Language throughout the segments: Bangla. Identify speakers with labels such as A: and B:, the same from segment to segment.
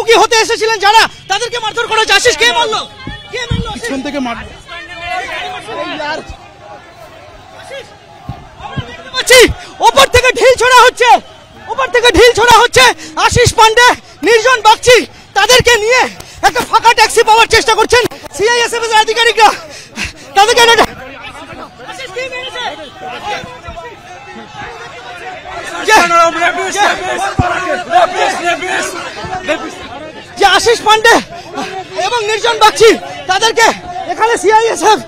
A: মুখোমুখি হতে এসেছিলেন যারা, তাদেরকে মারধর করা হয়েছে। আশিস, কে মারলো? কে মারলো?
B: পিছন থেকে মারলো।
A: ওপর থেকে ঢিল ছোড়া হচ্ছে, ওপর থেকে ঢিল ছোড়া হচ্ছে। আশিস পান্ডে, নির্জন বাগচি, তাদেরকে নিয়ে একটা ফাঁকা ট্যাক্সি পাওয়ার চেষ্টা করছেন সিআইএসএফ এর আধিকারিকরা। তাদেরকে যে আশিস পান্ডে এবং নির্জন বাগচি, তাদেরকে এখানে সিআইএসএফ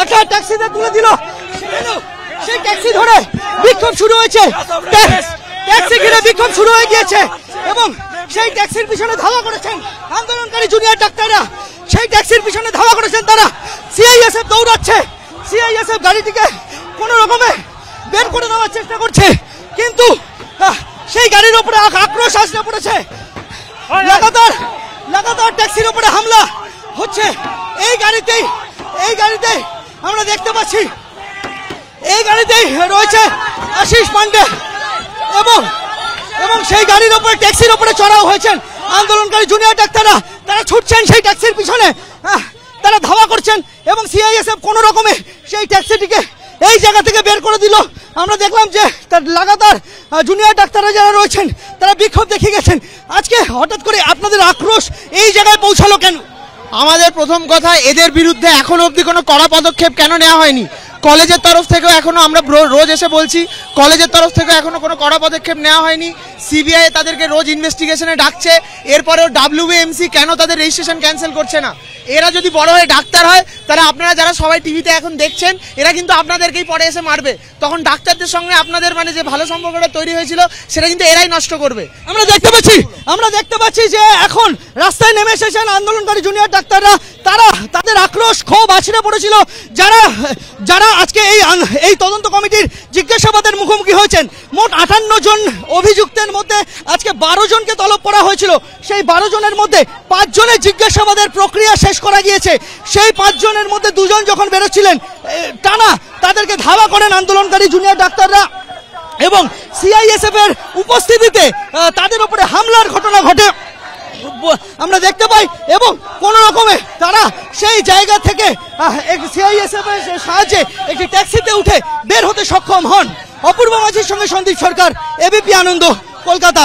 A: একটা ট্যাক্সিতে তুলে দিল। সেই ট্যাক্সি ধরে বিক্ষোভ শুরু হয়েছে, ট্যাক্সি ঘিরে বিক্ষোভ শুরু হয়ে গিয়েছে এবং সেই ট্যাক্সির পিছনে ধাওয়া করেছেন আন্দোলনকারী জুনিয়র ডাক্তাররা। সেই ট্যাক্সির পিছনে ধাওয়া করেছেন তারা। সিআইএসএফ দৌড়াচ্ছে, সিআইএসএফ গাড়িটিকে কোনো রকমে বের করে দেওয়ার চেষ্টা করছে, কিন্তু সেই গাড়ির উপরে আক্রোশ আসলে পড়েছে। লাগাতার ট্যাক্সির উপরে হামলা হচ্ছে। এই গাড়িতেই আমরা দেখতে পাচ্ছি, এই গাড়িতেই রয়েছে আশিস পান্ডে এবং সেই গাড়ির উপরে, ট্যাক্সির উপরে চড়াও হয়েছেন আন্দোলনকারী জুনিয়র ডাক্তাররা। তারা ছুটছেন সেই ট্যাক্সির পিছনে, তারা ধাওয়া করছেন এবং সিআইএসএফ কোনো রকমে সেই ট্যাক্সিটিকে এই জায়গা থেকে বের করে দিল। আমরা দেখলাম যে তার লাগাতার জুনিয়র ডাক্তাররা যারা রয়েছেন তারা বিক্ষোভ দেখিয়ে গেছেন। আজকে হঠাৎ করে আপনাদের আক্রোশ এই জায়গায় পৌঁছালো কেন?
C: আমাদের প্রথম কথা, এদের বিরুদ্ধে এখনো অবধি কোনো কড়া পদক্ষেপ কেন নেওয়া হয়নি? কলেজের তরফ থেকেও এখনো, আমরা রোজ এসে বলছি, কলেজের তরফ থেকেও এখনো কোনো কড়া পদক্ষেপ নেওয়া হয়নি। সিবিআই তাদেরকে রোজ ইনভেস্টিগেশনে ডাকছে, এরপরেও ডাব্লিউবিএমসি কেন তাদের রেজিস্ট্রেশন ক্যান্সেল করছে না? এরা যদি বড় হয়ে ডাক্তার হয়, তাহলে আপনারা যারা সবাই টিভিতে এখন দেখছেন, এরা কিন্তু আপনাদেরকেই পরে এসে মারবে। তখন ডাক্তারদের সঙ্গে আপনাদের মানে যে ভালো সম্পর্কটা তৈরি হয়েছিল, সেটা কিন্তু এরাই নষ্ট করবে।
A: আমরা দেখতে পাচ্ছি যে এখন রাস্তায় নেমে এসেছেন আন্দোলনকারী জুনিয়র ডাক্তাররা। তারা তাদের আক্রোশ, ক্ষোভ আছড়ে পড়েছিল যারা আজকে এই তদন্ত কমিটির জিজ্ঞাসাবাদের মুখোমুখি হয়েছেন। মোট 58 জন অভিযুক্তের মধ্যে আজকে 12 জনকে তলব করা হয়েছিল। সেই 12 জনের মধ্যে 5 জনের জিজ্ঞাসাবাদের প্রক্রিয়া শেষ করা গিয়েছে। সেই 5 জনের মধ্যে 2 জন যখন বেরোচ্ছিলেন, টানা তাদেরকে ধাওয়া করেন আন্দোলনকারী জুনিয়র ডাক্তাররা এবং সিআইএসএফ এর উপস্থিতিতে তাদের উপরে হামলার ঘটনা ঘটে আমরা দেখতে পাই এবং কোন রকমে তারা সেই জায়গা থেকে সিআইএসএফ এর সাহায্যে একটি ট্যাক্সিতে উঠে বের হতে সক্ষম হন। অপূর্ব মাঝির সঙ্গে সন্দীপ সরকার, এবিপি আনন্দ, কলকাতা।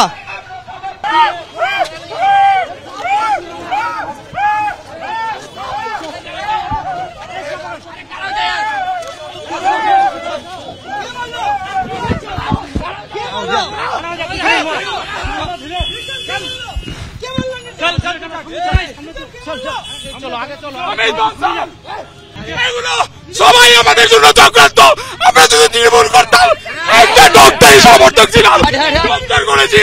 D: সবাই আমাদের জন্য চক্রান্ত। আমরা যদি তৃণমূল করতাম, একটা ডক্টরই সমর্থক ছিলাম, করেছি।